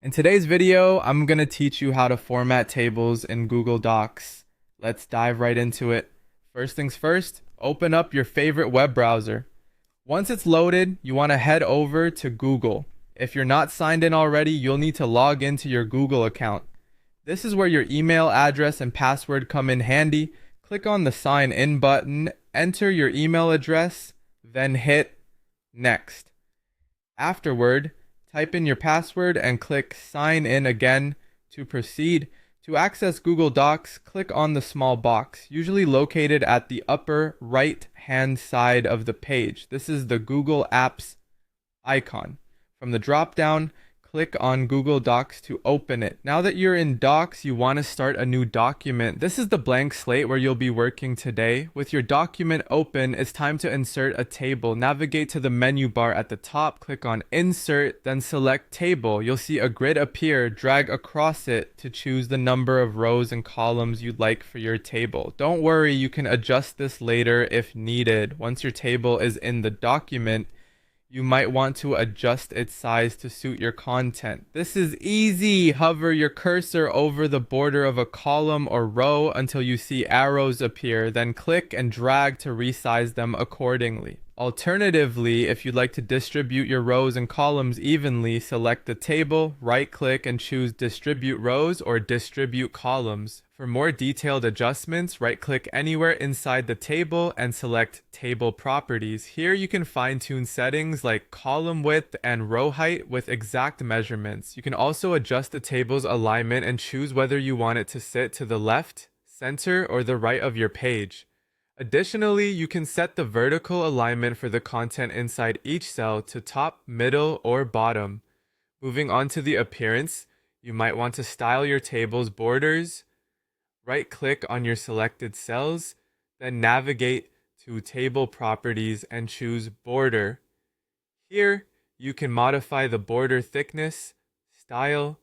In today's video, I'm going to teach you how to format tables in Google Docs. Let's dive right into it. First things first, open up your favorite web browser. Once it's loaded, you want to head over to Google. If you're not signed in already, you'll need to log into your Google account. This is where your email address and password come in handy. Click on the sign in button, enter your email address, then hit next. Afterward, type in your password and click sign in again to proceed. To access Google Docs, click on the small box, usually located at the upper right hand side of the page. This is the Google Apps icon. From the drop down, click on Google Docs to open it. Now that you're in Docs, you want to start a new document. This is the blank slate where you'll be working today. With your document open, it's time to insert a table. Navigate to the menu bar at the top, click on Insert, then select Table. You'll see a grid appear. Drag across it to choose the number of rows and columns you'd like for your table. Don't worry, you can adjust this later if needed. Once your table is in the document, you might want to adjust its size to suit your content. This is easy. Hover your cursor over the border of a column or row until you see arrows appear, then click and drag to resize them accordingly. Alternatively, if you'd like to distribute your rows and columns evenly, select the table, right-click and choose Distribute Rows or Distribute Columns. For more detailed adjustments, right-click anywhere inside the table and select Table Properties. Here you can fine-tune settings like column width and row height with exact measurements. You can also adjust the table's alignment and choose whether you want it to sit to the left, center, or the right of your page. Additionally, you can set the vertical alignment for the content inside each cell to top, middle, or bottom. Moving on to the appearance, you might want to style your table's borders. Right-click on your selected cells, then navigate to Table Properties and choose Border. Here, you can modify the border thickness, style,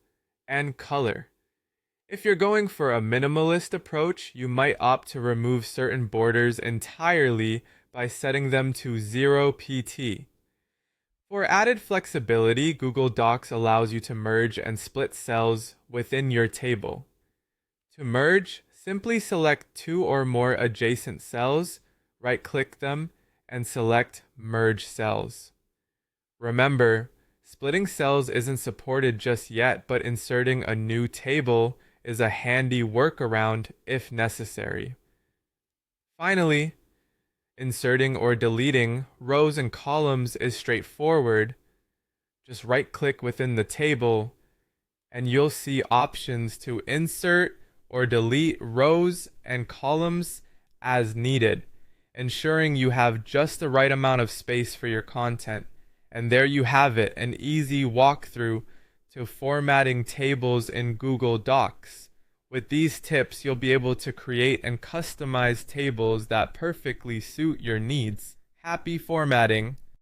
and color. If you're going for a minimalist approach, you might opt to remove certain borders entirely by setting them to 0 pt. For added flexibility, Google Docs allows you to merge and split cells within your table. To merge, simply select two or more adjacent cells, right-click them, and select Merge Cells. Remember, splitting cells isn't supported just yet, but inserting a new table is a handy workaround if necessary. Finally, inserting or deleting rows and columns is straightforward. Just right-click within the table, and you'll see options to insert or delete rows and columns as needed, ensuring you have just the right amount of space for your content. And there you have it, an easy walkthrough to formatting tables in Google Docs. With these tips, you'll be able to create and customize tables that perfectly suit your needs. Happy formatting!